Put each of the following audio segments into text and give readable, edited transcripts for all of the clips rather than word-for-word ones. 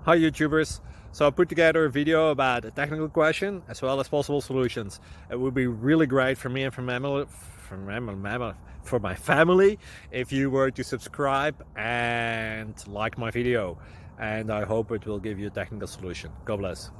Hi YouTubers! So I put together a video about a technical question as well as possible solutions. It would be really great for me and for my family if you were to subscribe and like my video, and I hope it will give you a technical solution. God bless.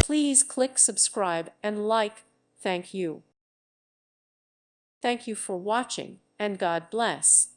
Please click subscribe and like. Thank you. Thank you for watching, and God bless.